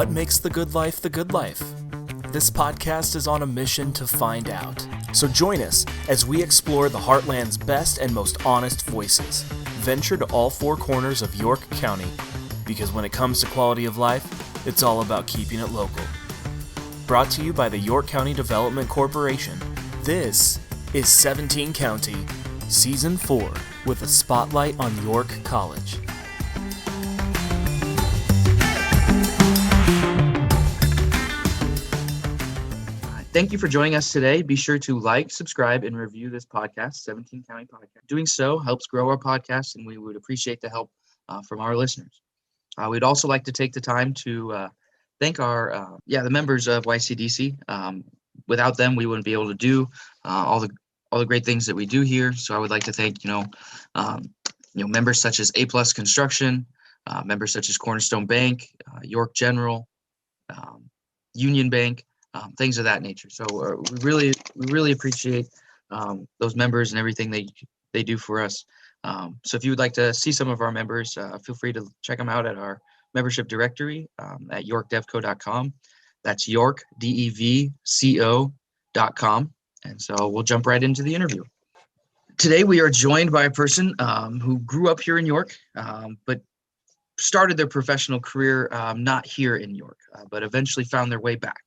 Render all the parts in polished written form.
What makes the good life the good life? This podcast is on a mission to find out. So join us as we explore the Heartland's best and most honest voices. Venture to all four corners of York County, because when it comes to quality of life, it's all about keeping it local. Brought to you by the York County Development Corporation, this is 17 County, Season 4, with a spotlight on York College. Thank you for joining us today. Be sure to like, subscribe, and review this podcast, 17 County Podcast. Doing so helps grow our podcast, and we would appreciate the help from our listeners. We'd also like to take the time to thank our the members of YCDC. Without them, we wouldn't be able to do all the great things that we do here. So I would like to thank members such as A Plus Construction, members such as Cornerstone Bank, York General, Union Bank. Things of that nature. So we really appreciate those members and everything they do for us. So if you would like to see some of our members, feel free to check them out at our membership directory at yorkdevco.com. That's York, DEVCO.com. And so we'll jump right into the interview. Today we are joined by a person who grew up here in York, but started their professional career not here in York, but eventually found their way back.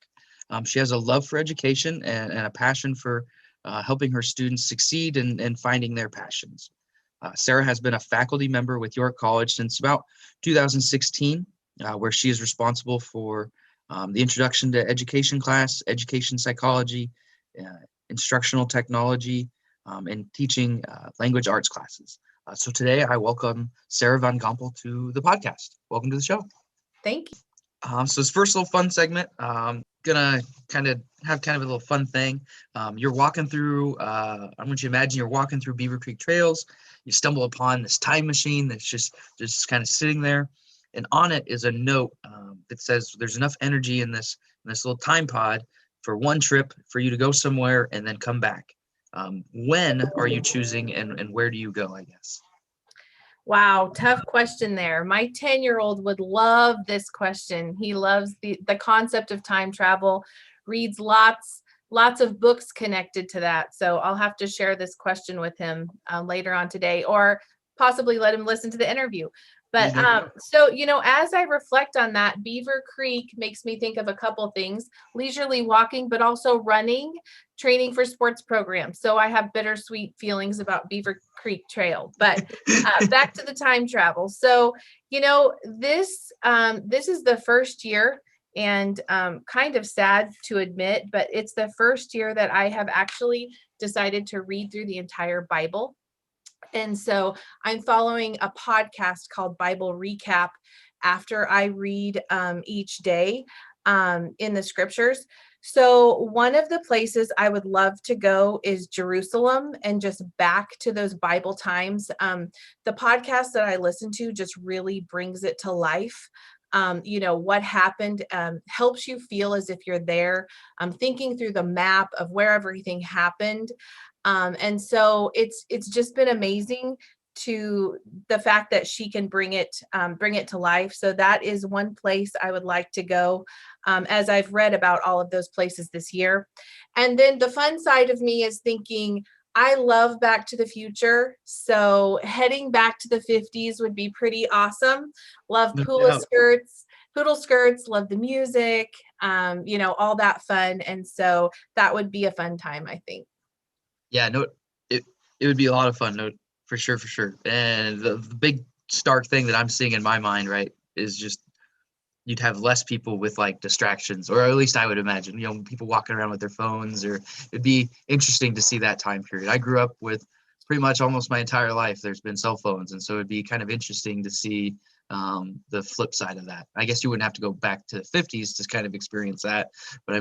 She has a love for education and a passion for helping her students succeed and finding their passions. Sarah has been a faculty member with York College since about 2016, where she is responsible for the introduction to education class, education psychology, instructional technology, and teaching language arts classes. So today I welcome Sarah Van Gomple to the podcast. Welcome to the show. Thank you. So this first little fun segment, gonna kind of have a little fun thing. You're walking through, I want you to imagine you're walking through Beaver Creek trails. You stumble upon this time machine that's just kind of sitting there, and on it is a note that says there's enough energy in this little time pod for one trip for you to go somewhere and then come back. When are you choosing and where do you go, I guess? Wow, tough question there. My 10-year-old would love this question. He loves the concept of time travel, reads lots of books connected to that. So I'll have to share this question with him later on today, or possibly let him listen to the interview. But so, as I reflect on that, Beaver Creek makes me think of a couple things: leisurely walking, but also running, training for sports programs. So I have bittersweet feelings about Beaver Creek Trail. But back to the time travel. So, this is the first year, and kind of sad to admit, but it's the first year that I have actually decided to read through the entire Bible. And so I'm following a podcast called Bible Recap after I read each day in the scriptures. So one of the places I would love to go is Jerusalem and just back to those Bible times. The podcast that I listen to just really brings it to life. What happened helps you feel as if you're there. Thinking through the map of where everything happened. And so it's just been amazing to the fact that she can bring it to life. So that is one place I would like to go, as I've read about all of those places this year. And then the fun side of me is thinking, I love Back to the Future. So heading back to the 50s would be pretty awesome. Love poodle skirts, love the music, all that fun. And so that would be a fun time, I think. Yeah, no, it would be a lot of fun, no, for sure. And the big stark thing that I'm seeing in my mind, right, is just you'd have less people with like distractions, or at least I would imagine, people walking around with their phones, or it'd be interesting to see that time period. I grew up with pretty much almost my entire life there's been cell phones, and so it'd be kind of interesting to see the flip side of that. I guess you wouldn't have to go back to the 50s to kind of experience that, but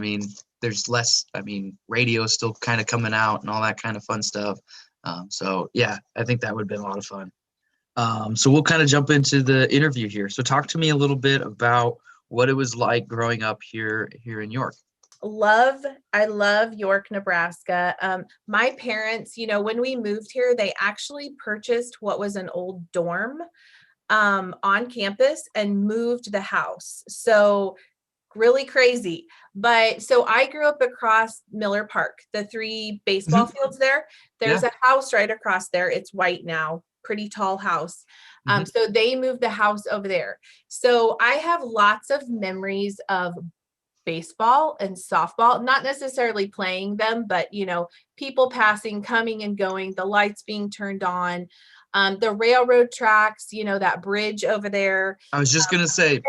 there's less, radio is still kind of coming out and all that kind of fun stuff. So yeah, I think that would have been a lot of fun. So we'll kind of jump into the interview here. So talk to me a little bit about what it was like growing up here in York. I love York, Nebraska. My parents, when we moved here, they actually purchased what was an old dorm on campus and moved the house. So really crazy. But so I grew up across Miller Park, the 3 baseball fields there. There's Yeah. a house right across there. It's white now, pretty tall house. So they moved the house over there. So I have lots of memories of baseball and softball, not necessarily playing them, but people passing, coming and going, the lights being turned on, the railroad tracks, that bridge over there. I was just gonna say,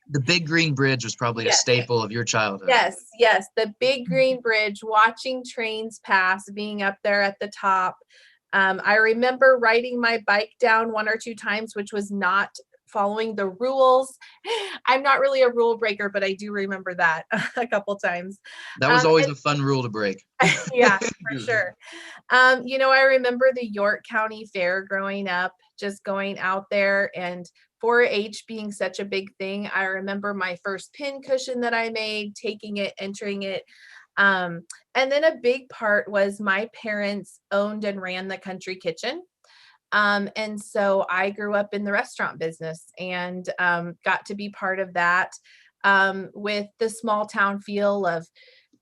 the Big Green Bridge was probably a Yes. staple of your childhood. Yes, the big green bridge, watching trains pass, being up there at the top. I remember riding my bike down 1 or 2 times, which was not following the rules. I'm not really a rule breaker, but I do remember that a couple times. That was always a fun rule to break. Yeah, for sure. I remember the York County Fair growing up, just going out there, and 4-H being such a big thing. I remember my first pin cushion that I made, taking it, entering it. And then a big part was my parents owned and ran the country kitchen. And so I grew up in the restaurant business and got to be part of that, with the small town feel of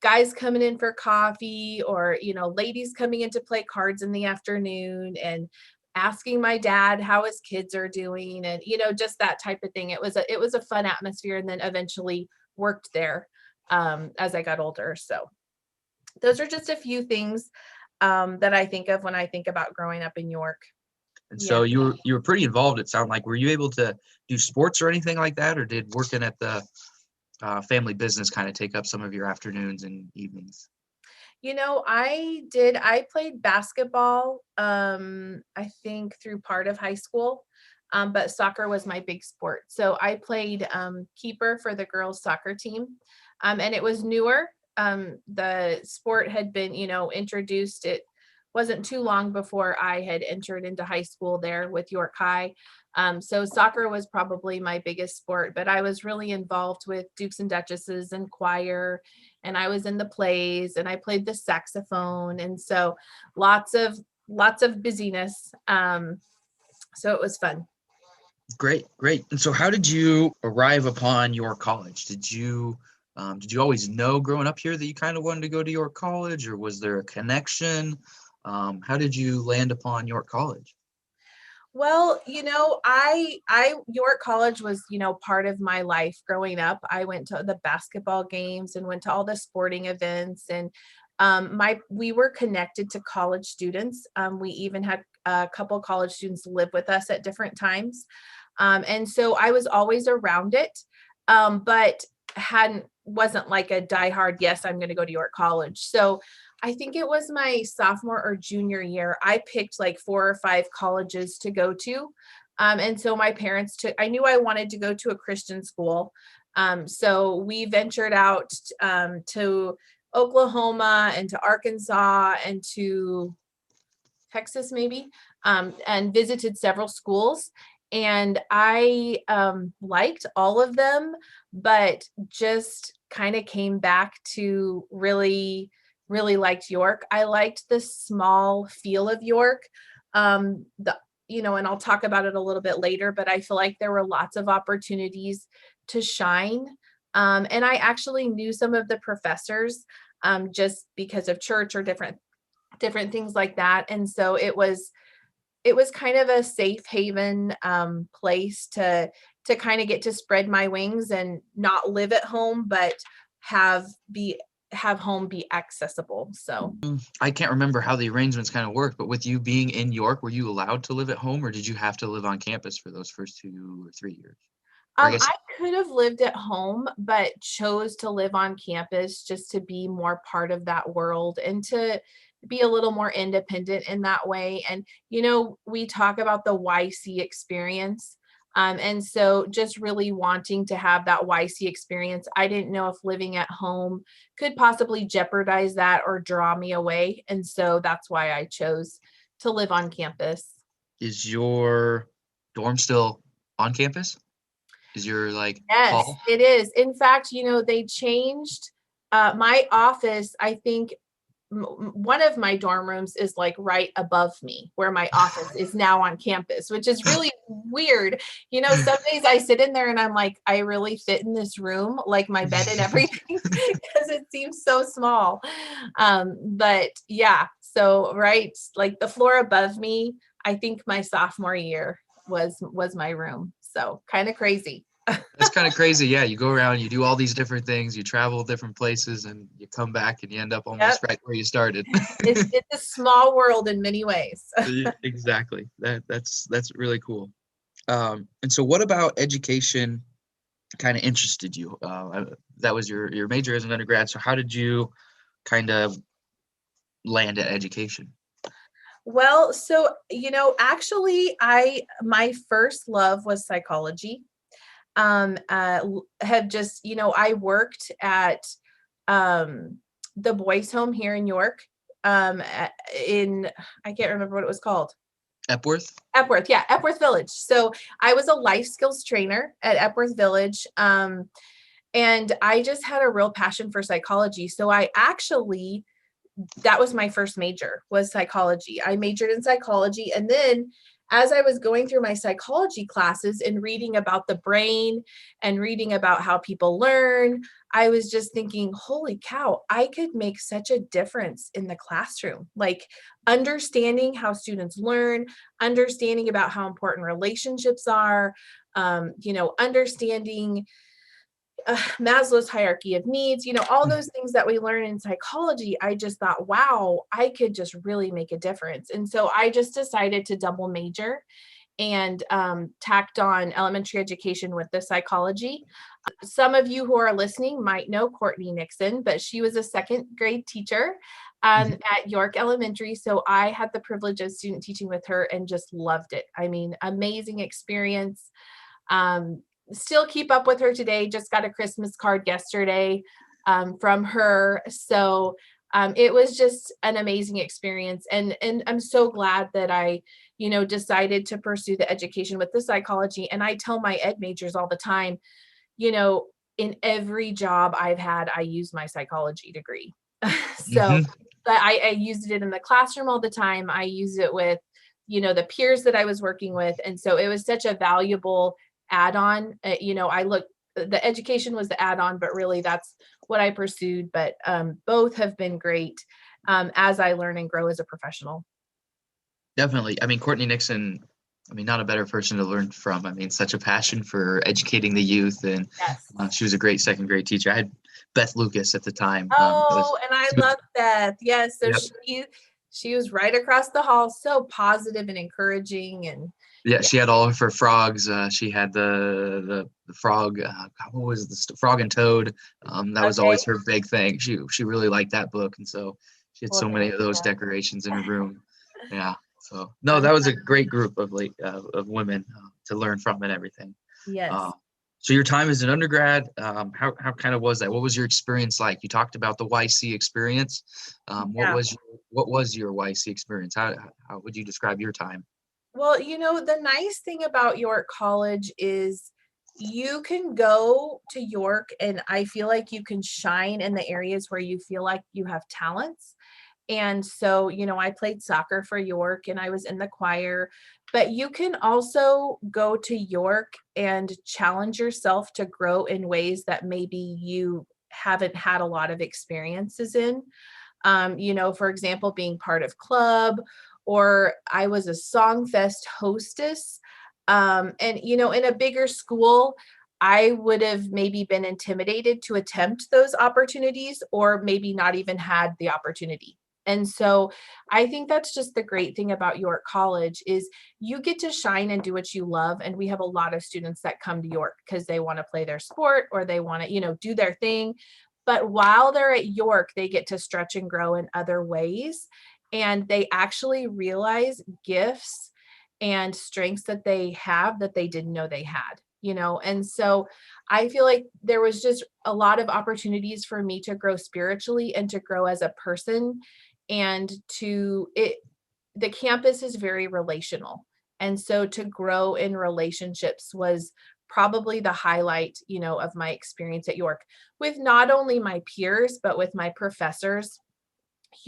guys coming in for coffee, or ladies coming in to play cards in the afternoon, and asking my dad how his kids are doing, and just that type of thing. It was a fun atmosphere, and then eventually worked there as I got older. So those are just a few things that I think of when I think about growing up in York. And so you were pretty involved, it sounded like. Were you able to do sports or anything like that, or did working at the family business kind of take up some of your afternoons and evenings? I played basketball, I think through part of high school, but soccer was my big sport. So I played keeper for the girls soccer team, and it was newer. The sport had been, introduced. It wasn't too long before I had entered into high school there with York High. So soccer was probably my biggest sport, but I was really involved with Dukes and Duchesses and choir, and I was in the plays, and I played the saxophone. And so lots of busyness. So it was fun. Great. And so how did you arrive upon your college? Did you always know growing up here that you kind of wanted to go to York College, or was there a connection? How did you land upon York College? Well, York College was, part of my life growing up. I went to the basketball games and went to all the sporting events, and we were connected to college students. We even had a couple college students live with us at different times. And so I was always around it, but wasn't like a diehard, yes, I'm going to go to York College. So I think it was my sophomore or junior year, I picked like 4 or 5 colleges to go to. And so my parents I knew I wanted to go to a Christian school. So we ventured out to Oklahoma and to Arkansas and to Texas maybe, and visited several schools. And I liked all of them, but just kind of came back to really liked York. I liked the small feel of York. And I'll talk about it a little bit later, but I feel like there were lots of opportunities to shine. And I actually knew some of the professors just because of church or different things like that. And so it was kind of a safe haven place to kind of get to spread my wings and not live at home, but have home be accessible. So I can't remember how the arrangements kind of worked, but with you being in York, were you allowed to live at home, or did you have to live on campus for those first 2 or 3 years? I could have lived at home, but chose to live on campus just to be more part of that world and to be a little more independent in that way. And, we talk about the YC experience. And so just really wanting to have that YC experience, I didn't know if living at home could possibly jeopardize that or draw me away. And so that's why I chose to live on campus. Is your dorm still on campus? Is your Yes, hall? it is. In fact, they changed my office, I think one of my dorm rooms is like right above me where my office is now on campus, which is really weird. Some days I sit in there and I'm like, I really fit in this room, like my bed and everything, because it seems so small. But yeah, so right, like the floor above me, I think my sophomore year was my room. So kind of crazy. That's kind of crazy. Yeah, you go around, you do all these different things, you travel different places, and you come back and you end up almost right where you started. It's a small world in many ways. Yeah, exactly. That's really cool. And so what about education kind of interested you? That was your major as an undergrad. So how did you kind of land at education? Well, so, actually my first love was psychology. Have just, I worked at the boys home here in York, I can't remember what it was called. Epworth? Epworth, yeah, Epworth Village. So I was a life skills trainer at Epworth Village. And I just had a real passion for psychology. So that was my first major, was psychology. I majored in psychology. And then as I was going through my psychology classes and reading about the brain and reading about how people learn, I was just thinking, holy cow, I could make such a difference in the classroom. Like understanding how students learn, understanding about how important relationships are, understanding Maslow's hierarchy of needs, all those things that we learn in psychology. I just thought, wow, I could just really make a difference. And so I just decided to double major and tacked on elementary education with the psychology. Some of you who are listening might know Courtney Nixon, but she was a second grade teacher at York Elementary. So I had the privilege of student teaching with her and just loved it. I mean, amazing experience. Still keep up with her today. Just got a Christmas card yesterday from her. So it was just an amazing experience. And I'm so glad that I, decided to pursue the education with the psychology. And I tell my ed majors all the time, in every job I've had, I use my psychology degree. So but I used it in the classroom all the time. I use it with, the peers that I was working with. And so it was such a valuable add-on. The education was the add-on, but really that's what I pursued. But both have been great as I learn and grow as a professional. Definitely. I mean, Courtney Nixon, not a better person to learn from. Such a passion for educating the youth, and Yes. she was a great second grade teacher. I had Beth Lucas at the time. And I love Beth. Yes. So Yep. she was right across the hall, so positive and encouraging. And yeah, she had all of her frogs. She had the frog. What was the frog and toad? That was always her big thing. She really liked that book, and so she had so many of those decorations in her room. Yeah. So no, that was a great group of of women to learn from and everything. Yes. So your time as an undergrad, how kind of was that? What was your experience like? You talked about the YC experience. What was your YC experience? How would you describe your time? Well, the nice thing about York College is you can go to York and I feel like you can shine in the areas where you feel like you have talents. And so, I played soccer for York and I was in the choir, but you can also go to York and challenge yourself to grow in ways that maybe you haven't had a lot of experiences in. For example, being part of club, or I was a Songfest hostess. And, in a bigger school, I would have maybe been intimidated to attempt those opportunities or maybe not even had the opportunity. And so I think that's just the great thing about York College is you get to shine and do what you love. And we have a lot of students that come to York because they want to play their sport or they want to, do their thing. But while they're at York, they get to stretch and grow in other ways. And they actually realize gifts and strengths that they have that they didn't know they had. And so I feel like there was just a lot of opportunities for me to grow spiritually and to grow as a person, and the campus is very relational. And so to grow in relationships was probably the highlight, of my experience at York with not only my peers, but with my professors.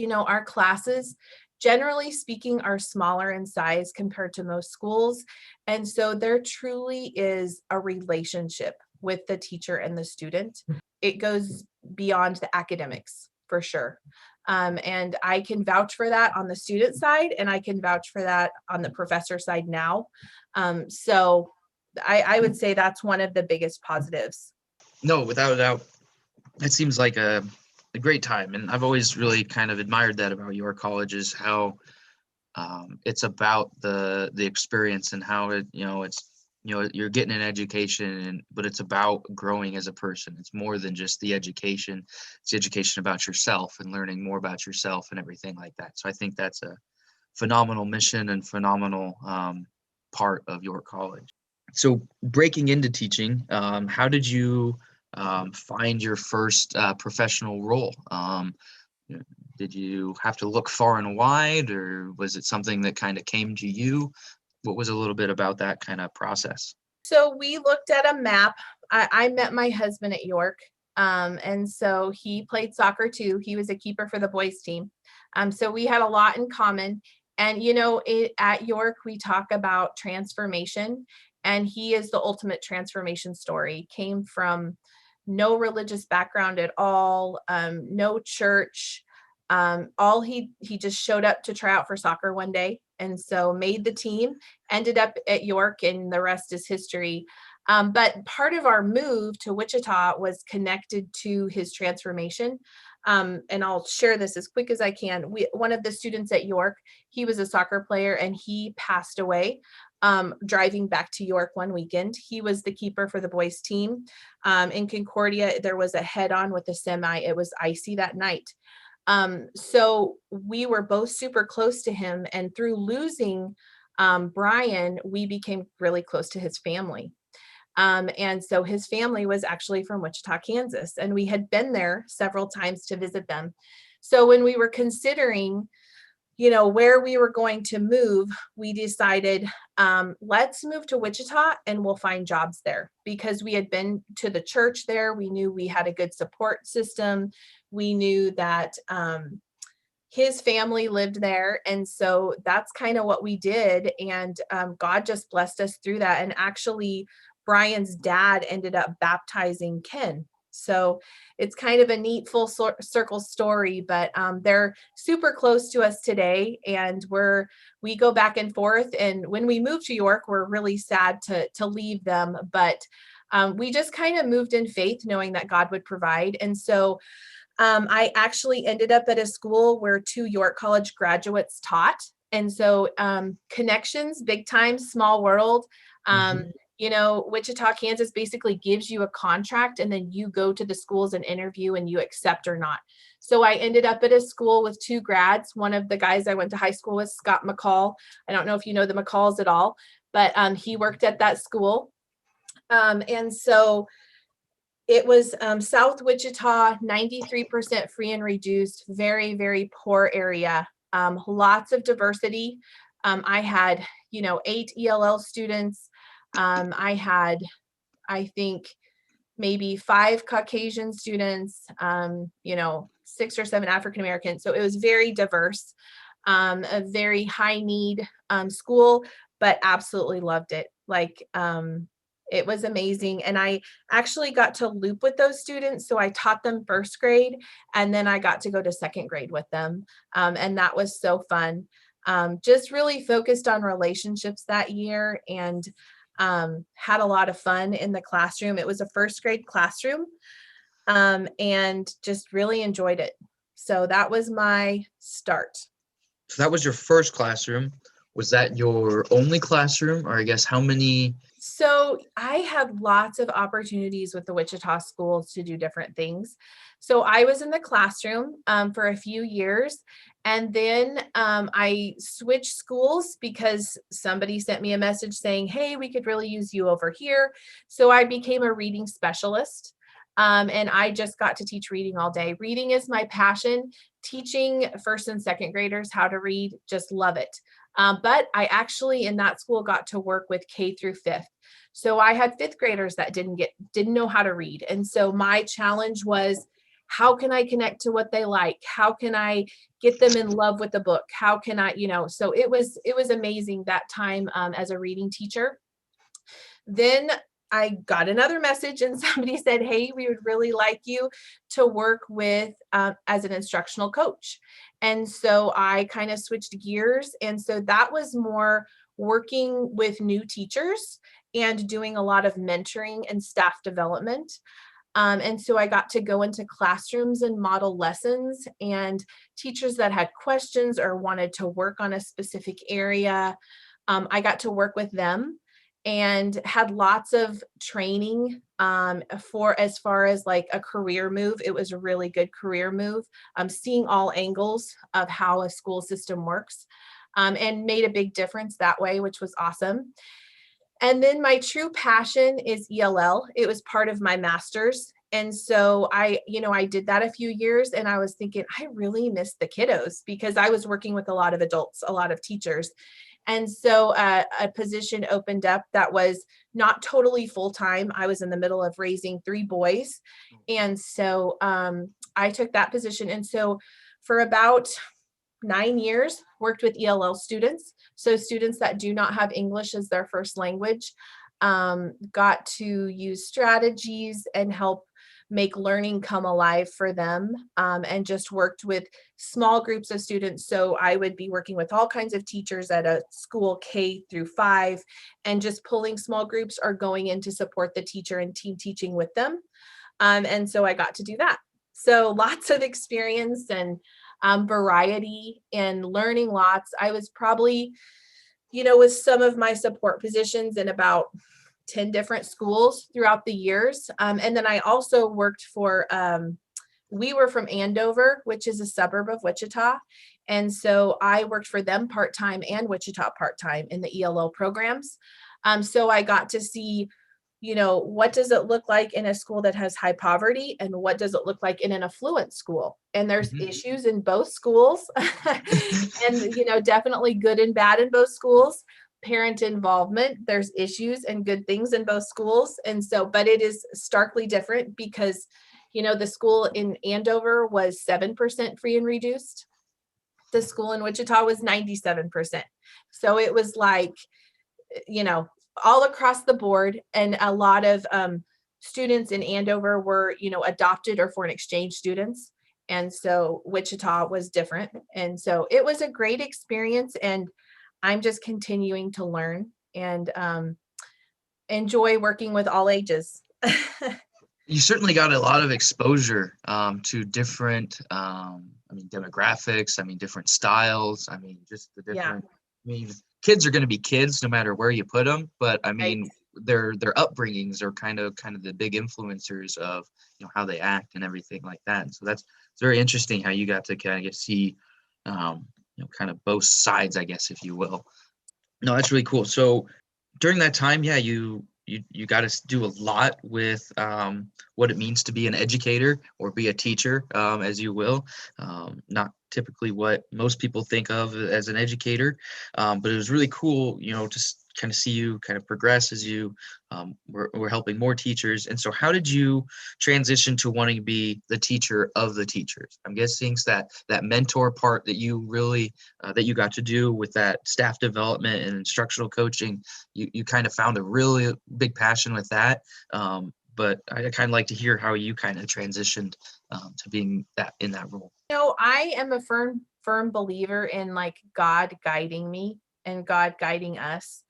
our classes, generally speaking, are smaller in size compared to most schools. And so there truly is a relationship with the teacher and the student. It goes beyond the academics for sure. And I can vouch for that on the student side, and I can vouch for that on the professor side now. So I would say that's one of the biggest positives. No, without a doubt. It seems like a great time. And I've always really kind of admired that about your college, is how it's about the experience, and how you're getting an education, but it's about growing as a person. It's more than just the education. It's education about yourself and learning more about yourself and everything like that. So I think that's a phenomenal mission and phenomenal part of your college. So breaking into teaching, how did you find your first professional role? Did you have to look far and wide, or was it something that kind of came to you? What was a little bit about that kind of process? So we looked at a map. I met my husband at York. And so he played soccer too. He was a keeper for the boys team. So we had a lot in common. And, at York, we talk about transformation, and he is the ultimate transformation story. Came from no religious background at all, no church. All he just showed up to try out for soccer one day, and so made the team, ended up at York, and the rest is history. But part of our move to Wichita was connected to his transformation. And I'll share this as quick as I can. One of the students at York, he was a soccer player, and he passed away driving back to York one weekend. He was the keeper for the boys team. In Concordia, there was a head-on with a semi. It was icy that night. So we were both super close to him, and through losing Brian, we became really close to his family. And so his family was actually from Wichita, Kansas, and we had been there several times to visit them. So when we were considering, where we were going to move, we decided, let's move to Wichita and we'll find jobs there, because we had been to the church there. We knew we had a good support system. We knew that his family lived there. And so that's kind of what we did. And God just blessed us through that. And actually, Brian's dad ended up baptizing Ken. So it's kind of a neat full circle story, but they're super close to us today, and we go back and forth. And when we moved to York, we're really sad to leave them, but we just kind of moved in faith, knowing that God would provide. And so I actually ended up at a school where 2 York College graduates taught. And so connections, big time, small world. Wichita, Kansas basically gives you a contract, and then you go to the schools and interview, and you accept or not. So I ended up at a school with 2 grads. One of the guys I went to high school with, Scott McCall. I don't know if you know the McCalls at all, but he worked at that school. And so it was South Wichita, 93% free and reduced, very, very poor area, lots of diversity. I had, 8 ELL students. I had, I think, maybe 5 Caucasian students, 6 or 7 African Americans. So it was very diverse, a very high need school, but absolutely loved it. It was amazing. And I actually got to loop with those students. So I taught them first grade, and then I got to go to second grade with them. And that was so fun. Just really focused on relationships that year, and had a lot of fun in the classroom. It was a first grade classroom, and just really enjoyed it. So that was my start. So that was your first classroom. Was that your only classroom, or I guess how many? So I had lots of opportunities with the Wichita schools to do different things. So I was in the classroom for a few years, and then I switched schools because somebody sent me a message saying, hey, we could really use you over here. So I became a reading specialist. And I just got to teach reading all day. Reading is my passion. Teaching first and second graders how to read, just love it. But I actually in that school got to work with K through 5th. So I had 5th graders that didn't know how to read. And so my challenge was, how can I connect to what they like? How can I get them in love with the book? How can I, so it was amazing that time as a reading teacher. Then I got another message and somebody said, hey, we would really like you to work with as an instructional coach. And so I kind of switched gears. And so that was more working with new teachers and doing a lot of mentoring and staff development. And so I got to go into classrooms and model lessons, and teachers that had questions or wanted to work on a specific area, I got to work with them and had lots of training for as far as like a career move. It was a really good career move, seeing all angles of how a school system works, and made a big difference that way, which was awesome. And then my true passion is ELL. It was part of my master's. And so I did that a few years, and I was thinking, I really miss the kiddos because I was working with a lot of adults, a lot of teachers. And so a position opened up that was not totally full-time. I was in the middle of raising 3 boys. And so I took that position. And so for about 9 years, worked with ELL students. So students that do not have English as their first language, got to use strategies and help make learning come alive for them, and just worked with small groups of students. So I would be working with all kinds of teachers at a school K-5 and just pulling small groups or going in to support the teacher and team teaching with them. And so I got to do that. So lots of experience and variety and learning lots. I was probably, with some of my support positions in about 10 different schools throughout the years. And then I also worked for, we were from Andover, which is a suburb of Wichita. And so I worked for them part-time and Wichita part-time in the ELL programs. So I got to see, what does it look like in a school that has high poverty, and what does it look like in an affluent school? And there's issues in both schools and, definitely good and bad in both schools. Parent involvement, there's issues and good things in both schools. And so, but it is starkly different because, the school in Andover was 7% free and reduced. The school in Wichita was 97%. So it was like, all across the board. And a lot of students in Andover were, adopted or foreign exchange students. And so Wichita was different. And so it was a great experience. And I'm just continuing to learn and enjoy working with all ages. You certainly got a lot of exposure to different, demographics, different styles. Just the different, kids are going to be kids no matter where you put them. But Right. their upbringings are kind of the big influencers of, how they act and everything like that. And so it's very interesting how you got to kind of get to see, kind of both sides, I guess, if you will. No, that's really cool. So during that time, you got to do a lot with what it means to be an educator or be a teacher, as you will. Not typically what most people think of as an educator, but it was really cool, just kind of see you kind of progress as you were helping more teachers. And so how did you transition to wanting to be the teacher of the teachers? I'm guessing that mentor part that you really that you got to do with that staff development and instructional coaching, you kind of found a really big passion with that. But I kind of like to hear how you kind of transitioned to being in that role. I am a firm believer in like God guiding me and God guiding us.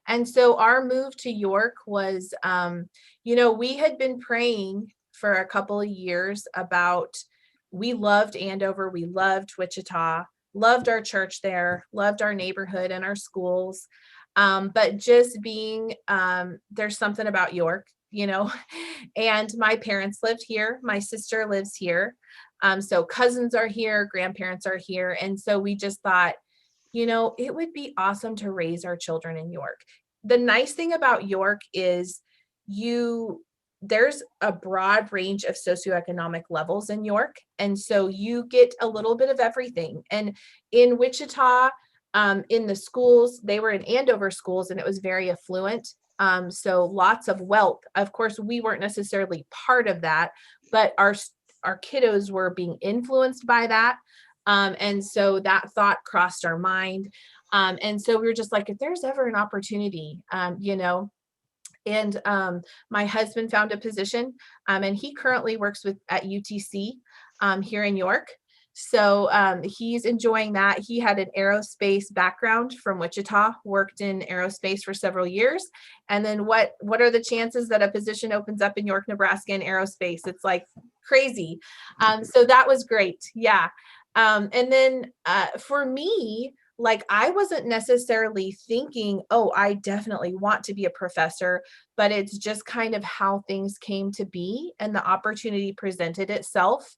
And so our move to York was, we had been praying for a couple of years about, we loved Andover, we loved Wichita, loved our church there, loved our neighborhood and our schools. But just being, there's something about York, and my parents lived here. My sister lives here. So cousins are here, grandparents are here. And so we just thought, it would be awesome to raise our children in York. The nice thing about York is there's a broad range of socioeconomic levels in York. And so you get a little bit of everything. And in Wichita, in the schools, they were in Andover schools, and it was very affluent. So lots of wealth. Of course, we weren't necessarily part of that, but our our kiddos were being influenced by that. And so that thought crossed our mind. And so we were just like, if there's ever an opportunity, and my husband found a position, and he currently works at UTC here in York. So he's enjoying that. He had an aerospace background from Wichita, worked in aerospace for several years. And then what are the chances that a position opens up in York, Nebraska in aerospace? It's like crazy. So that was great. Yeah. And then for me, like I wasn't necessarily thinking, oh, I definitely want to be a professor, but it's just kind of how things came to be and the opportunity presented itself.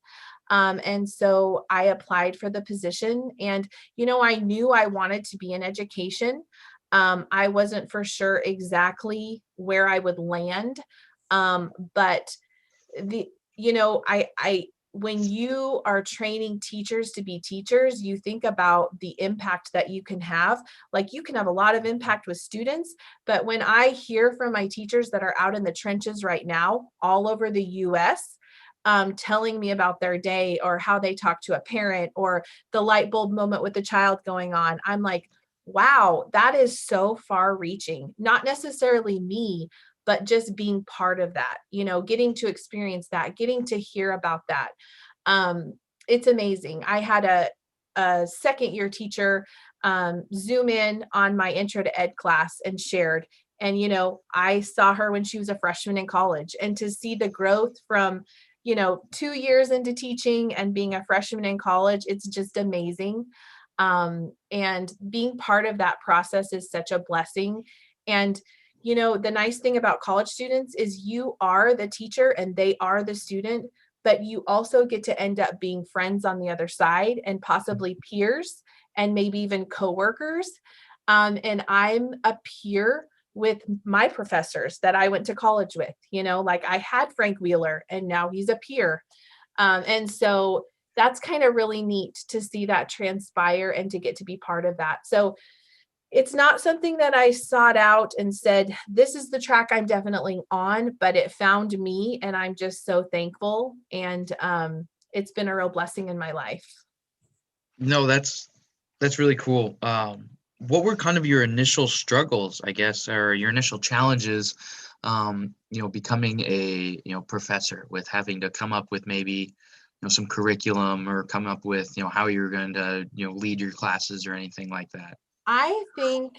And so I applied for the position, and, I knew I wanted to be in education. I wasn't for sure exactly where I would land. But when you are training teachers to be teachers, you think about the impact that you can have. Like you can have a lot of impact with students, but when I hear from my teachers that are out in the trenches right now, all over the US, telling me about their day or how they talk to a parent or the light bulb moment with the child going on, I'm like, wow, that is so far reaching. Not necessarily me, but just being part of that, getting to experience that, getting to hear about that. It's amazing. I had a second year teacher Zoom in on my intro to ed class and shared. And, I saw her when she was a freshman in college, and to see the growth from, 2 years into teaching and being a freshman in college, it's just amazing. And being part of that process is such a blessing. And the nice thing about college students is you are the teacher and they are the student, but you also get to end up being friends on the other side and possibly peers and maybe even coworkers. And I'm a peer with my professors that I went to college with, like I had Frank Wheeler and now he's a peer. And so that's kind of really neat to see that transpire and to get to be part of that. So it's not something that I sought out and said, this is the track I'm definitely on, but it found me and I'm just so thankful. And it's been a real blessing in my life. No, that's really cool. What were kind of your initial struggles, I guess, or your initial challenges, becoming a, professor, with having to come up with maybe, some curriculum or come up with, how you're going to, lead your classes or anything like that? I think,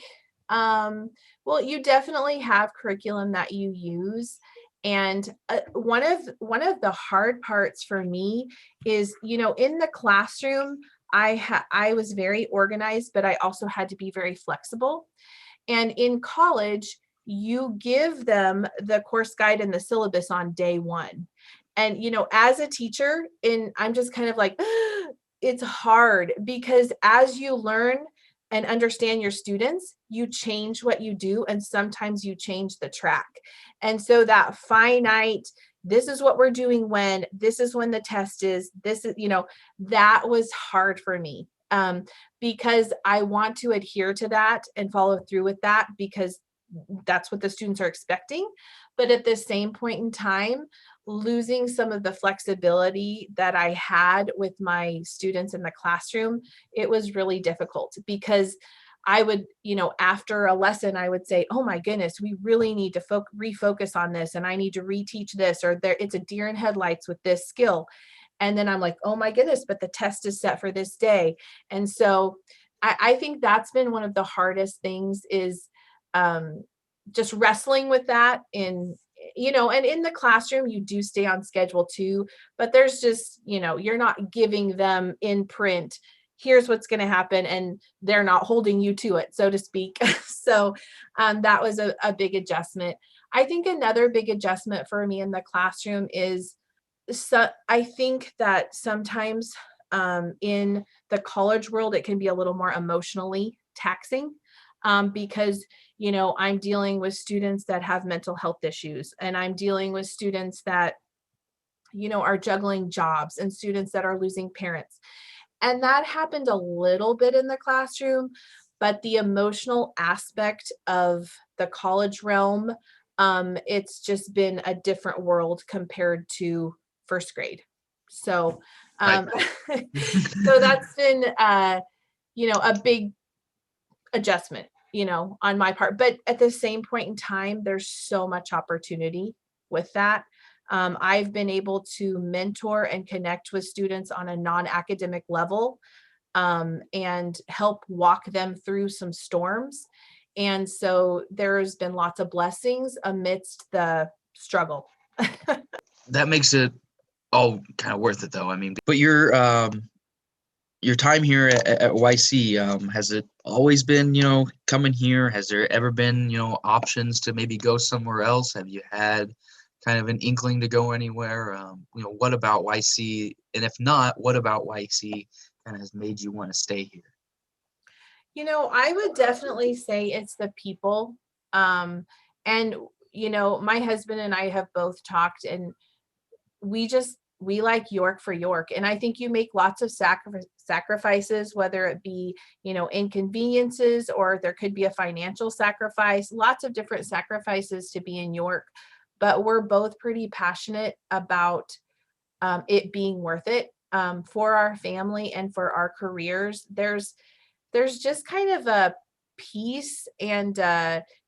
well, you definitely have curriculum that you use. And one of the hard parts for me is, in the classroom, I was very organized, but I also had to be very flexible. And in college, you give them the course guide and the syllabus on day one. And, as a teacher, I'm just kind of like, it's hard because as you learn and understand your students, you change what you do, and sometimes you change the track. And so that finite, this is what we're doing when, this is when the test is, this is, that was hard for me, because I want to adhere to that and follow through with that because that's what the students are expecting. But at the same point in time, losing some of the flexibility that I had with my students in the classroom, it was really difficult because I would, after a lesson, I would say, oh my goodness, we really need to refocus on this. And I need to reteach this, or it's a deer in headlights with this skill. And then I'm like, oh my goodness, but the test is set for this day. And so I think that's been one of the hardest things is just wrestling with that and in the classroom, you do stay on schedule too, but there's just, you're not giving them in print, here's what's going to happen, and they're not holding you to it, so to speak. So that was a big adjustment. I think another big adjustment for me in the classroom is, I think that sometimes in the college world, it can be a little more emotionally taxing. Because, I'm dealing with students that have mental health issues, and I'm dealing with students that, are juggling jobs, and students that are losing parents. And that happened a little bit in the classroom, but the emotional aspect of the college realm, it's just been a different world compared to first grade. So, Right. so that's been, a big adjustment, on my part. But at the same point in time, there's so much opportunity with that. I've been able to mentor and connect with students on a non-academic level, and help walk them through some storms. And so there's been lots of blessings amidst the struggle. That makes it all kind of worth it, though. I mean, but your time here at YC, has it always been, coming here? Has there ever been, options to maybe go somewhere else? Have you had kind of an inkling to go anywhere? What about YC? And if not, what about YC kind of has made you want to stay here? I would definitely say it's the people. And, my husband and I have both talked, and we like York for York. And I think you make lots of sacrifices, whether it be, inconveniences, or there could be a financial sacrifice, lots of different sacrifices to be in York. But we're both pretty passionate about it being worth it, for our family and for our careers. There's just kind of a peace, and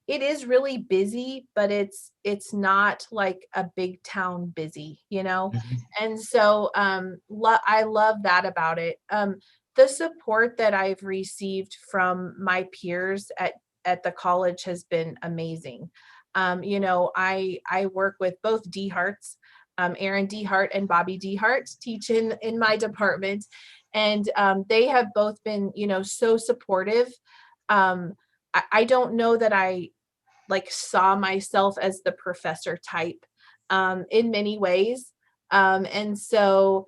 it is really busy, but it's not like a big town busy, Mhm. and so I love that about it. The support that I've received from my peers at the college has been amazing. I work with both D Harts, Aaron D Hart and Bobby D Hart teach in my department, and they have both been, so supportive. I don't know that I like saw myself as the professor type, in many ways. And so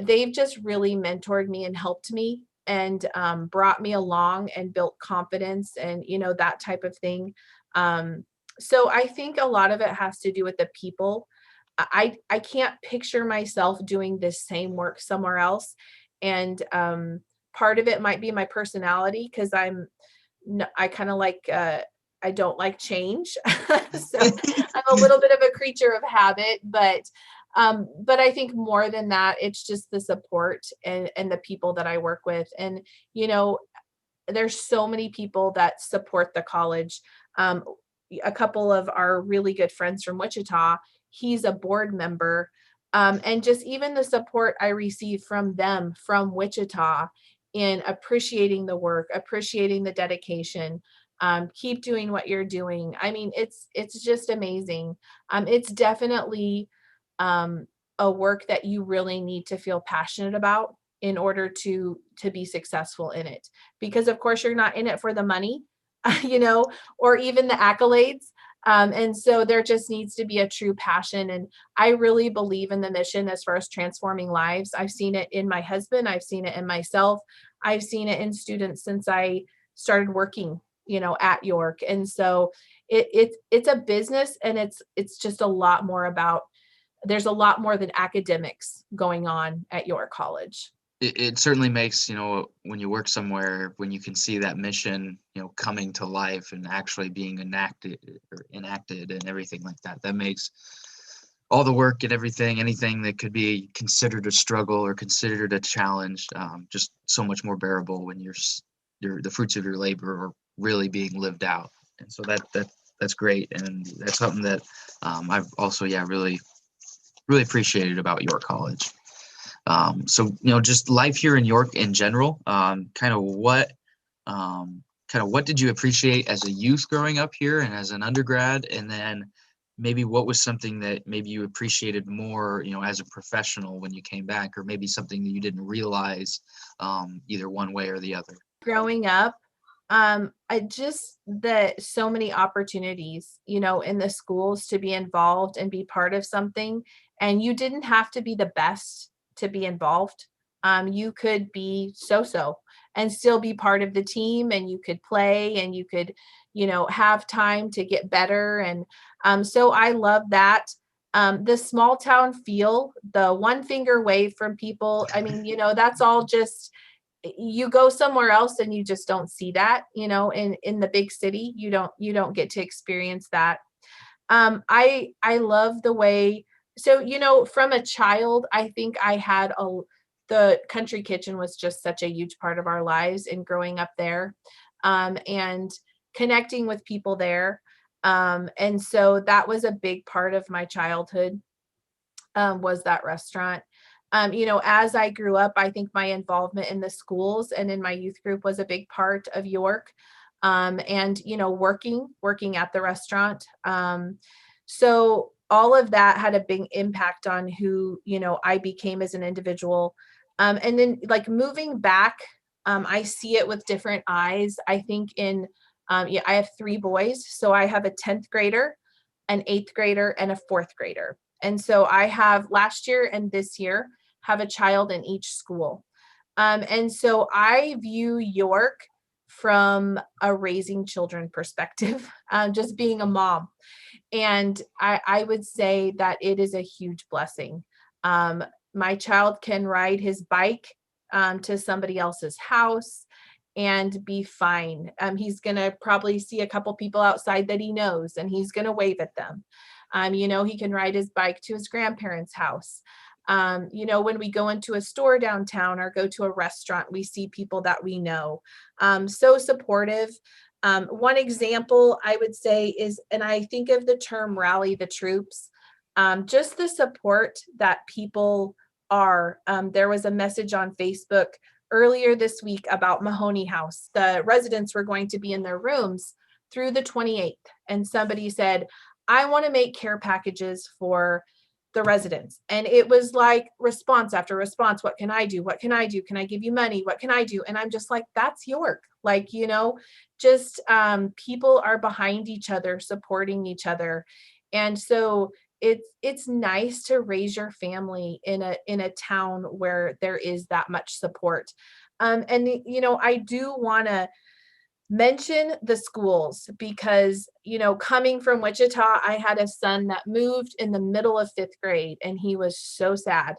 they've just really mentored me and helped me, and brought me along and built confidence, and that type of thing. So I think a lot of it has to do with the people. I can't picture myself doing this same work somewhere else. And part of it might be my personality, because I kind of like, I don't like change. So I'm a little bit of a creature of habit, but I think more than that, it's just the support and the people that I work with. And, there's so many people that support the college. Um, a couple of our really good friends from Wichita, he's a board member. And just even the support I receive from them from Wichita, in appreciating the work, appreciating the dedication, keep doing what you're doing. I mean, it's just amazing. It's definitely um, a work that you really need to feel passionate about in order to be successful in it. Because of course you're not in it for the money, or even the accolades. And so there just needs to be a true passion. And I really believe in the mission as far as transforming lives. I've seen it in my husband. I've seen it in myself. I've seen it in students since I started working, at York. And so it's a business, and it's just a lot more about, there's a lot more than academics going on at York College. It certainly makes, when you work somewhere, when you can see that mission, coming to life and actually being enacted and everything like that, that makes all the work and anything that could be considered a struggle or considered a challenge, just so much more bearable when the fruits of your labor are really being lived out. And so that's great. And that's something that I've also, really, really appreciated about York College. So, just life here in York in general, what did you appreciate as a youth growing up here and as an undergrad? And then maybe what was something that maybe you appreciated more, as a professional when you came back, or maybe something that you didn't realize, either one way or the other? Growing up, I just that so many opportunities, in the schools to be involved and be part of something. And you didn't have to be the best to be involved. You could be so and still be part of the team, and you could play, and you could, have time to get better. And so I love that. The small town feel, the one finger wave from people. I mean, that's all just, you go somewhere else and you just don't see that, in the big city, you don't get to experience that. I love the way So, from a child, I think the country kitchen was just such a huge part of our lives in growing up there, and connecting with people there. And so that was a big part of my childhood, was that restaurant. As I grew up, I think my involvement in the schools and in my youth group was a big part of York. And working at the restaurant. So all of that had a big impact on who, I became as an individual. And then like moving back, I see it with different eyes. I think I have 3 boys. So I have a 10th grader, an 8th grader, and a 4th grader. And so I have last year and this year have a child in each school. And so I view York from a raising children perspective, just being a mom. And I would say that it is a huge blessing. My child can ride his bike to somebody else's house and be fine. He's going to probably see a couple people outside that he knows, and he's going to wave at them. He can ride his bike to his grandparents' house. When we go into a store downtown or go to a restaurant, we see people that we know. So supportive. One example I would say is, and I think of the term rally the troops, just the support that people are. There was a message on Facebook earlier this week about Mahoney House. The residents were going to be in their rooms through the 28th. And somebody said, I want to make care packages for the residents. And it was like response after response. What can I do? What can I do? Can I give you money? What can I do? And I'm just like, that's York. Like, just people are behind each other, supporting each other. And so it's nice to raise your family in a town where there is that much support. I do want to mention the schools because, coming from Wichita, I had a son that moved in the middle of 5th grade, and he was so sad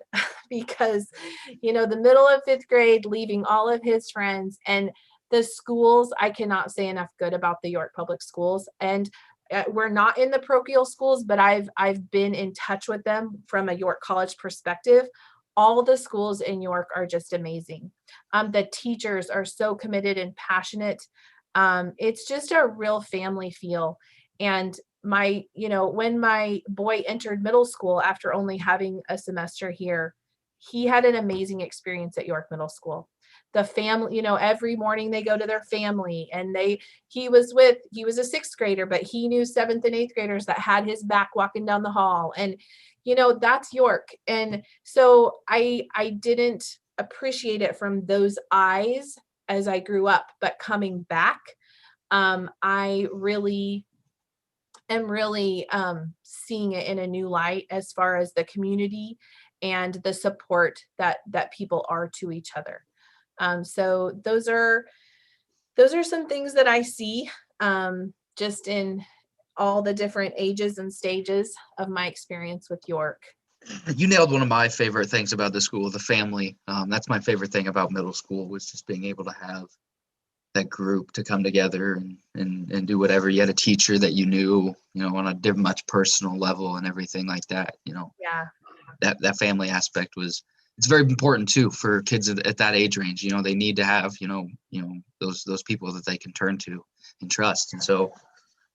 because, the middle of 5th grade, leaving all of his friends, and the schools, I cannot say enough good about the York Public Schools. And we're not in the parochial schools, but I've been in touch with them from a York College perspective. All the schools in York are just amazing. The teachers are so committed and passionate. It's just a real family feel. And when my boy entered middle school after only having a semester here, he had an amazing experience at York Middle School. The family, every morning they go to their family, and he was a 6th grader, but he knew 7th and 8th graders that had his back walking down the hall. And, that's York. And so I didn't appreciate it from those eyes as I grew up, but coming back, I really am seeing it in a new light as far as the community and the support that people are to each other. So those are some things that I see, just in all the different ages and stages of my experience with York. You nailed one of my favorite things about the school, the family. That's my favorite thing about middle school, was just being able to have that group to come together and do whatever. You had a teacher that you knew, on a much personal level and everything like that. Yeah. That family aspect it's very important too for kids at that age range. They need to have, those people that they can turn to and trust. And so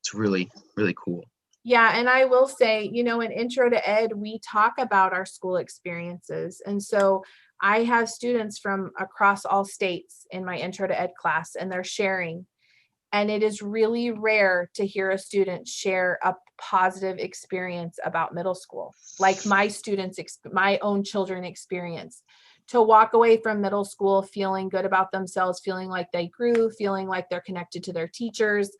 it's really, really cool. Yeah. And I will say, in Intro to Ed, we talk about our school experiences. And so I have students from across all states in my Intro to Ed class, and they're sharing. And it is really rare to hear a student share a positive experience about middle school, like my own children experience. To walk away from middle school feeling good about themselves, feeling like they grew, feeling like they're connected to their teachers,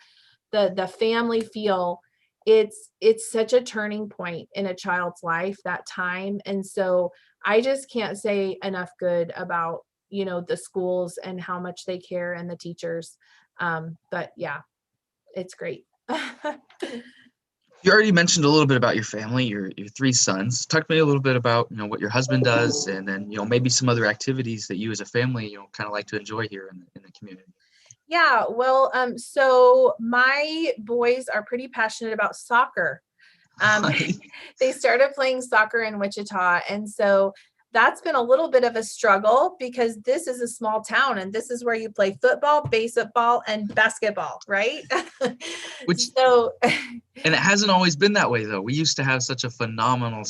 the family feel. It's such a turning point in a child's life, that time. And so I just can't say enough good about, the schools and how much they care, and the teachers. But yeah, it's great. You already mentioned a little bit about your family, your 3 sons. Talk to me a little bit about, what your husband does, and then, maybe some other activities that you as a family, kind of like to enjoy here in the community. Yeah, well, so my boys are pretty passionate about soccer. Um, they started playing soccer in Wichita. And so that's been a little bit of a struggle because this is a small town and this is where you play football, baseball, and basketball, right? Which So, and it hasn't always been that way though. We used to have such a phenomenal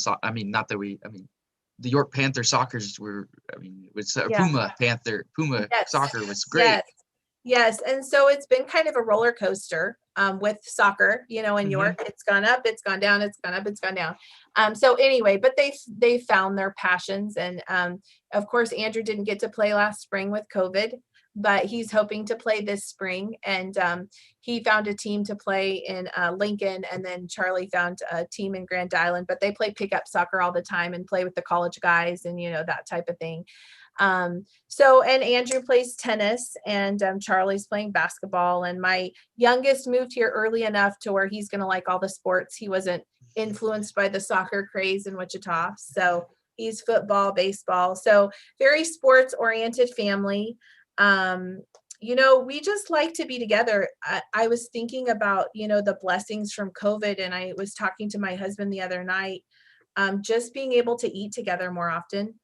the York Panther Soccers were, it was yeah. Puma Yes. soccer was great. Yes. And so it's been kind of a roller coaster with soccer, in York. It's gone up, it's gone down, it's gone up, it's gone down. So anyway, but they found their passions. And of course, Andrew didn't get to play last spring with COVID, but he's hoping to play this spring. And he found a team to play in Lincoln. And then Charlie found a team in Grand Island, but they play pickup soccer all the time and play with the college guys and, that type of thing. And Andrew plays tennis and Charlie's playing basketball, and my youngest moved here early enough to where he's going to like all the sports. He wasn't influenced by the soccer craze in Wichita. So he's football, baseball. So very sports oriented family. We just like to be together. I was thinking about, the blessings from COVID, and I was talking to my husband the other night, just being able to eat together more often.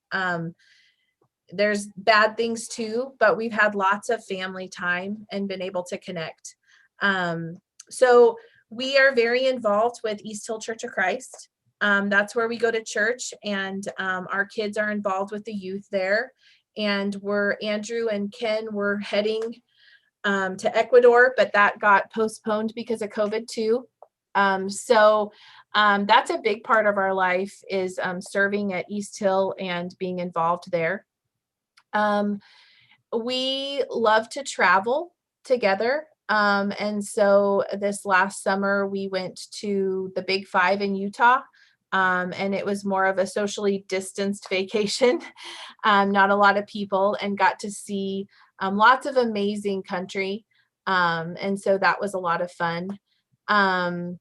There's bad things too, but we've had lots of family time and been able to connect. So we are very involved with East Hill Church of Christ. That's where we go to church, and our kids are involved with the youth there. And Andrew and Ken were heading to Ecuador, but that got postponed because of COVID too. So that's a big part of our life is serving at East Hill and being involved there. We love to travel together. And so this last summer we went to the Big Five in Utah. And it was more of a socially distanced vacation, not a lot of people, and got to see lots of amazing country. And so that was a lot of fun. I'm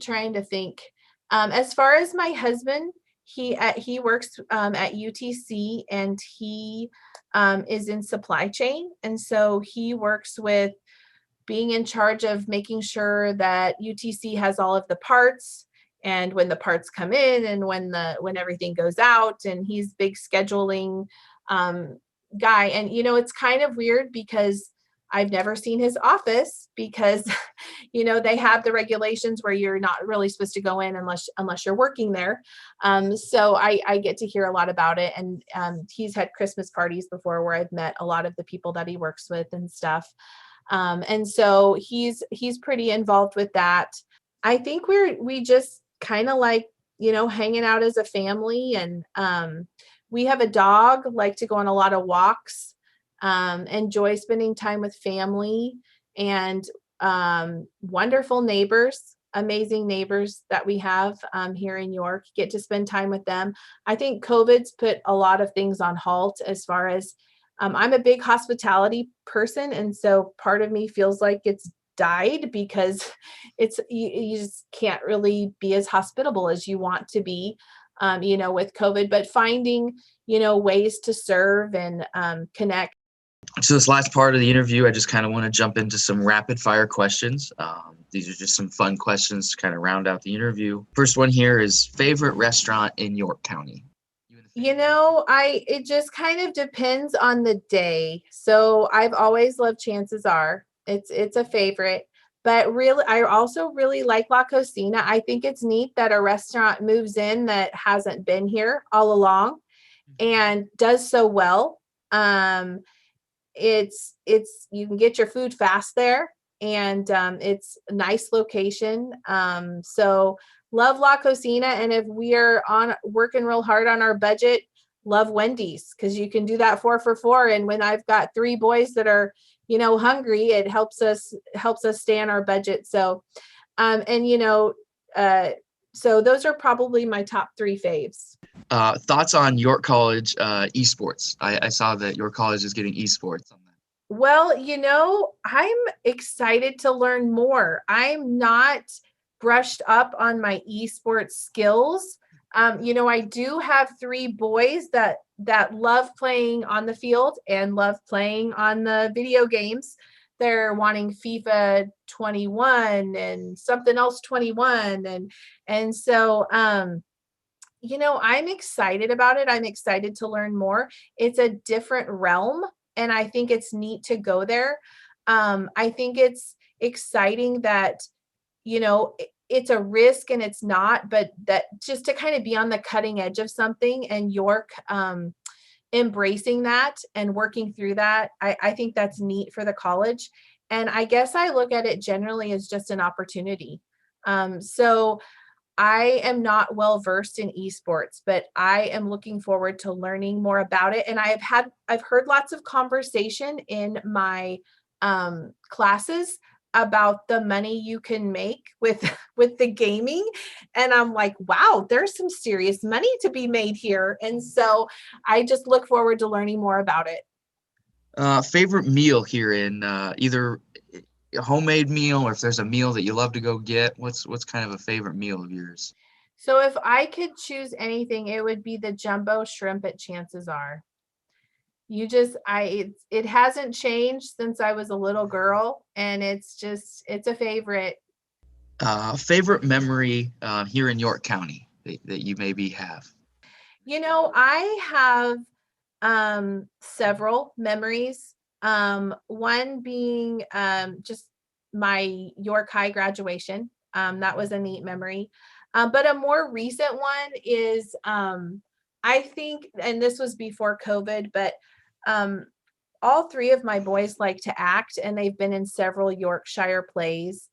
trying to think. As far as my husband, he works at UTC, and he is in supply chain. And so he works with being in charge of making sure that UTC has all of the parts, and when the parts come in and when everything goes out, and he's big scheduling guy. And, it's kind of weird because I've never seen his office because, they have the regulations where you're not really supposed to go in unless you're working there. So I get to hear a lot about it. And he's had Christmas parties before where I've met a lot of the people that he works with and stuff. And so he's pretty involved with that. I think we just kind of like, hanging out as a family, and we have a dog, like to go on a lot of walks, enjoy spending time with family, and wonderful neighbors, amazing neighbors that we have here in York, get to spend time with them. I think COVID's put a lot of things on halt as far as I'm a big hospitality person. And so part of me feels like it's died because you just can't really be as hospitable as you want to be, with COVID, but finding, ways to serve and connect. So this last part of the interview, I just kind of want to jump into some rapid fire questions. These are just some fun questions to kind of round out the interview. First one here is favorite restaurant in York County. It just kind of depends on the day. So I've always loved Chances Are. It's a favorite, but really, I also really like La Cocina. I think it's neat that a restaurant moves in that hasn't been here all along and does so well. It's you can get your food fast there, and it's a nice location. So love La Cocina. And if we are working real hard on our budget, love Wendy's, because you can do that 4 for $4. And when I've got 3 boys that are, hungry, it helps us stay on our budget. So, so those are probably my top 3 faves. Thoughts on York College esports? I saw that York College is getting esports on that. Well, I'm excited to learn more. I'm not brushed up on my esports skills. I do have 3 boys that love playing on the field and love playing on the video games they're wanting FIFA 21 and something else 21. And so, I'm excited about it. I'm excited to learn more. It's a different realm, and I think it's neat to go there. I think it's exciting that, it's a risk and it's not, but that just to kind of be on the cutting edge of something, and York embracing that and working through that, I think that's neat for the college. And I guess I look at it generally as just an opportunity. So I am not well versed in esports, but I am looking forward to learning more about it. And I've heard lots of conversation in my classes about the money you can make with the gaming, and I'm like, wow, there's some serious money to be made here. And so I just look forward to learning more about it. Favorite meal here in either a homemade meal, or if there's a meal that you love to go get, what's kind of a favorite meal of yours? So if I could choose anything, it would be the jumbo shrimp at Chances Are. It hasn't changed since I was a little girl, and it's a favorite. Favorite memory here in York County that you maybe have? I have several memories. One being just my York High graduation. That was a neat memory. But a more recent one is, I think, and this was before COVID, but all three of my boys like to act, and they've been in several Yorkshire plays.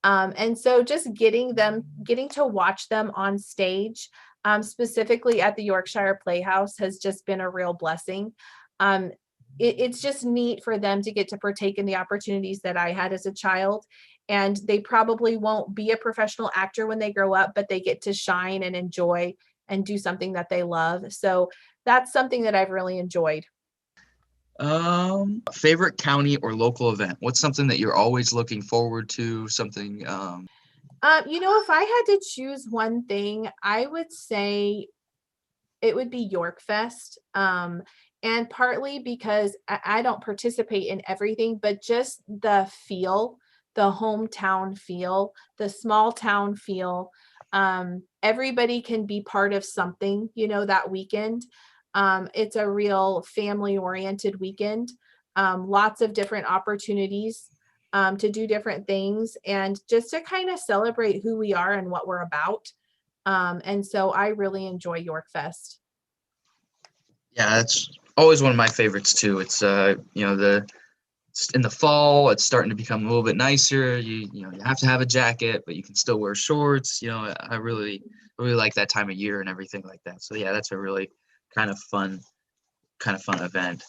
And so just getting to watch them on stage, specifically at the Yorkshire Playhouse, has just been a real blessing. It's just neat for them to get to partake in the opportunities that I had as a child. And they probably won't be a professional actor when they grow up, but they get to shine and enjoy and do something that they love. So that's something that I've really enjoyed. Favorite county or local event? What's something that you're always looking forward to? Something If I had to choose one thing, I would say it would be Yorkfest. And partly because I don't participate in everything, but just the feel, the hometown feel, the small town feel. Everybody can be part of something, that weekend. It's a real family-oriented weekend. Lots of different opportunities to do different things, and just to kind of celebrate who we are and what we're about. And so I really enjoy Yorkfest. Yeah, that's always one of my favorites too. It's it's in the fall, it's starting to become a little bit nicer. You have to have a jacket, but you can still wear shorts. I really like that time of year and everything like that. So yeah, that's a really kind of fun event.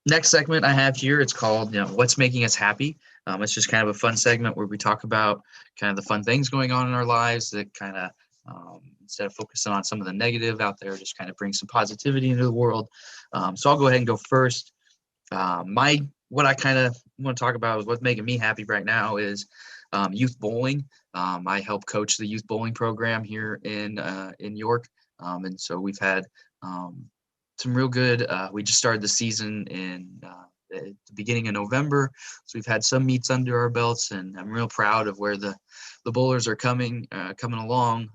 Next segment I have here, it's called, What's Making Us Happy. It's just kind of a fun segment where we talk about kind of the fun things going on in our lives that kind of, instead of focusing on some of the negative out there, just kind of bring some positivity into the world. So I'll go ahead and go first. What I kind of want to talk about is what's making me happy right now is youth bowling. I help coach the youth bowling program here in York. And so we've had some real good, we just started the season in at the beginning of November. So we've had some meets under our belts, and I'm real proud of where the bowlers are coming along.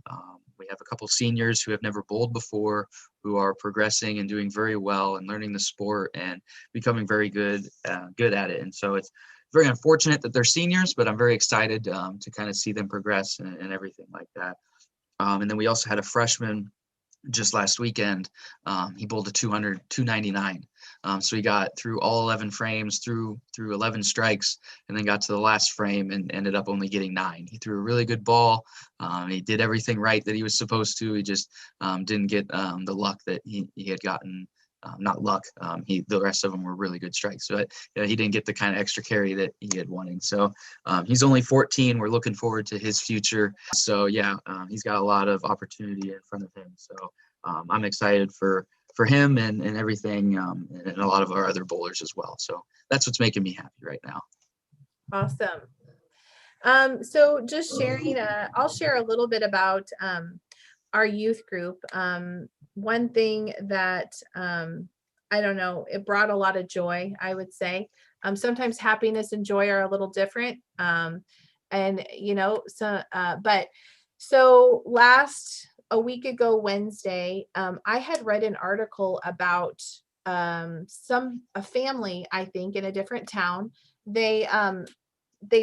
We have a couple seniors who have never bowled before, who are progressing and doing very well and learning the sport and becoming very good at it. And so it's very unfortunate that they're seniors, but I'm very excited to kind of see them progress and everything like that. And then we also had a freshman just last weekend. He bowled a 299. So he got through all 11 frames, through 11 strikes, and then got to the last frame and ended up only getting 9. He threw a really good ball. He did everything right that he was supposed to. He just didn't get the luck that he had gotten. Not luck. The rest of them were really good strikes. So he didn't get the kind of extra carry that he had wanted. So he's only 14. We're looking forward to his future. So yeah, he's got a lot of opportunity in front of him. So I'm excited for him and everything, and a lot of our other bowlers as well. So that's what's making me happy right now. Awesome. So just sharing, I'll share a little bit about our youth group. One thing that, I don't know, it brought a lot of joy, I would say. Sometimes happiness and joy are a little different. And so a week ago Wednesday, I had read an article about a family, I think, in a different town. They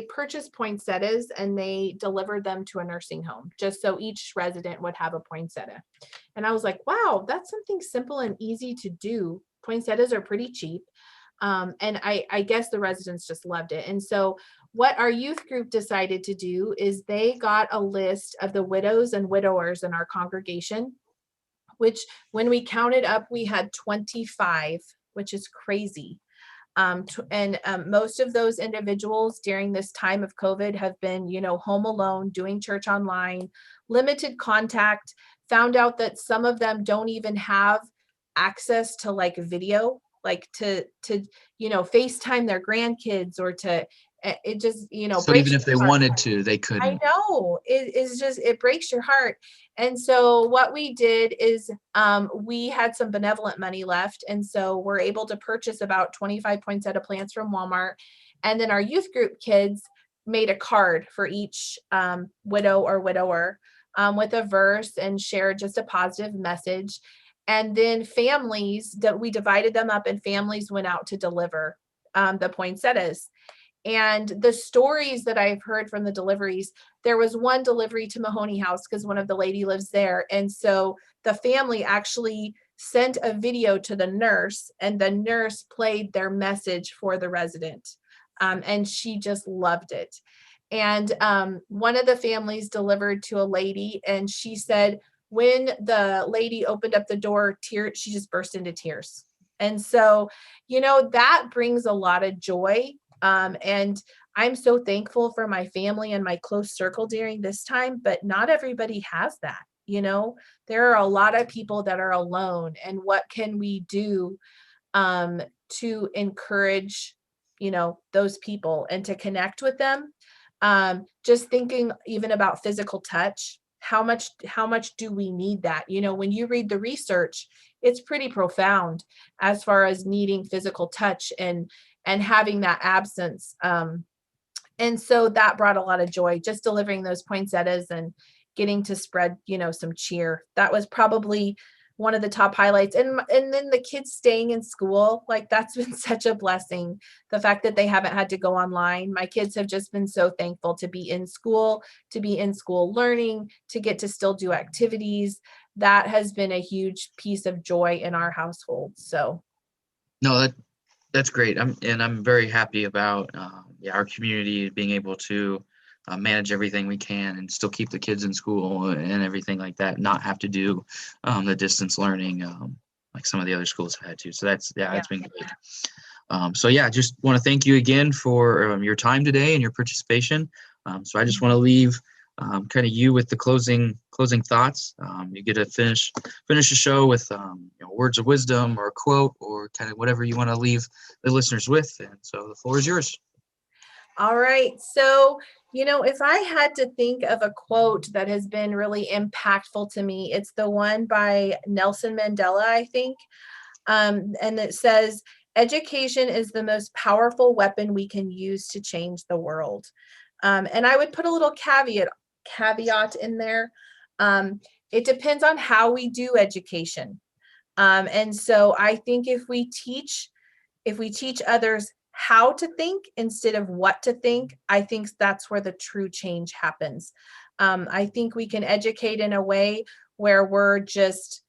purchased poinsettias and they delivered them to a nursing home just so each resident would have a poinsettia. And I was like, wow, that's something simple and easy to do. Poinsettias are pretty cheap. And I guess the residents just loved it. And so what our youth group decided to do is they got a list of the widows and widowers in our congregation, which when we counted up, we had 25, which is crazy. Most of those individuals during this time of COVID have been, home alone, doing church online, limited contact, found out that some of them don't even have access to like video, like to FaceTime their grandkids or to, it just, So even if they wanted to, they couldn't. I know it breaks your heart. And so what we did is we had some benevolent money left. And so we're able to purchase about 25 poinsettia plants from Walmart. And then our youth group kids made a card for each widow or widower with a verse and shared just a positive message. And then families, that we divided them up, and families went out to deliver the poinsettias. And the stories that I've heard from the deliveries, there was one delivery to Mahoney House because one of the lady lives there. And so the family actually sent a video to the nurse, and the nurse played their message for the resident. And she just loved it. And one of the families delivered to a lady, and she said, when the lady opened up the door, she just burst into tears. And so, that brings a lot of joy. And I'm so thankful for my family and my close circle during this time, but not everybody has that. There are a lot of people that are alone, and what can we do to encourage, those people and to connect with them? Just thinking even about physical touch, how much do we need that? When you read the research, it's pretty profound as far as needing physical touch and having that absence. And so that brought a lot of joy, just delivering those poinsettias and getting to spread, some cheer. That was probably one of the top highlights. And then the kids staying in school, like that's been such a blessing. The fact that they haven't had to go online. My kids have just been so thankful to be in school learning, to get to still do activities. That has been a huge piece of joy in our household. So. No, that's great. I'm very happy about our community being able to manage everything we can and still keep the kids in school and everything like that, not have to do the distance learning like some of the other schools have had to. So that's been great. Just want to thank you again for your time today and your participation. So I just want to leave kind of you with the closing thoughts. You get to finish the show with words of wisdom or a quote or kind of whatever you want to leave the listeners with. And so the floor is yours. All right. So, if I had to think of a quote that has been really impactful to me, it's the one by Nelson Mandela, I think. And it says, education is the most powerful weapon we can use to change the world. And I would put a little caveat in there. It depends on how we do education. And so I think if we teach others how to think instead of what to think, I think that's where the true change happens. I think we can educate in a way where we're just,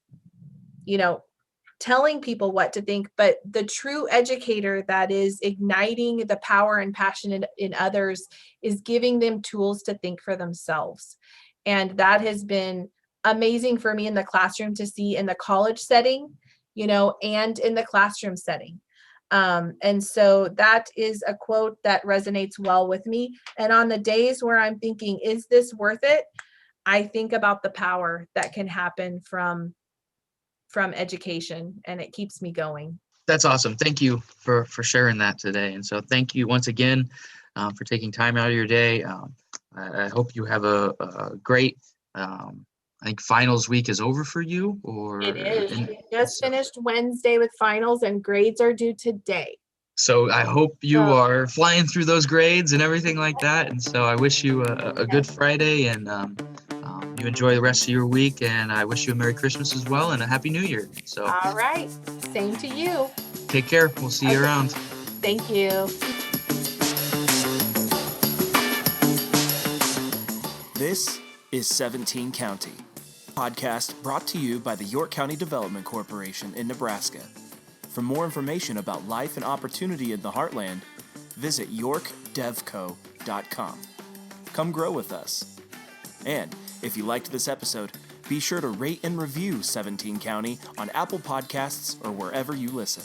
telling people what to think, but the true educator that is igniting the power and passion in others is giving them tools to think for themselves. And that has been amazing for me in the classroom to see in the college setting, and in the classroom setting. And so that is a quote that resonates well with me. And on the days where I'm thinking, is this worth it? I think about the power that can happen from education, and it keeps me going. That's awesome. Thank you for sharing that today. And so thank you once again for taking time out of your day. I hope you have a great, I think finals week is over for you, or it is. We just finished Wednesday with finals, and grades are due today. So I hope you Oh. are flying through those grades and everything like that. And so I wish you a good Friday, and you enjoy the rest of your week. And I wish you a Merry Christmas as well and a Happy New Year. So All right. Same to you. take care. We'll see you Okay. around. Thank you. This is 17 County, podcast brought to you by the York County Development Corporation in Nebraska. For more information about life and opportunity in the Heartland, visit yorkdevco.com. Come grow with us. And if you liked this episode, be sure to rate and review 17 County on Apple Podcasts or wherever you listen.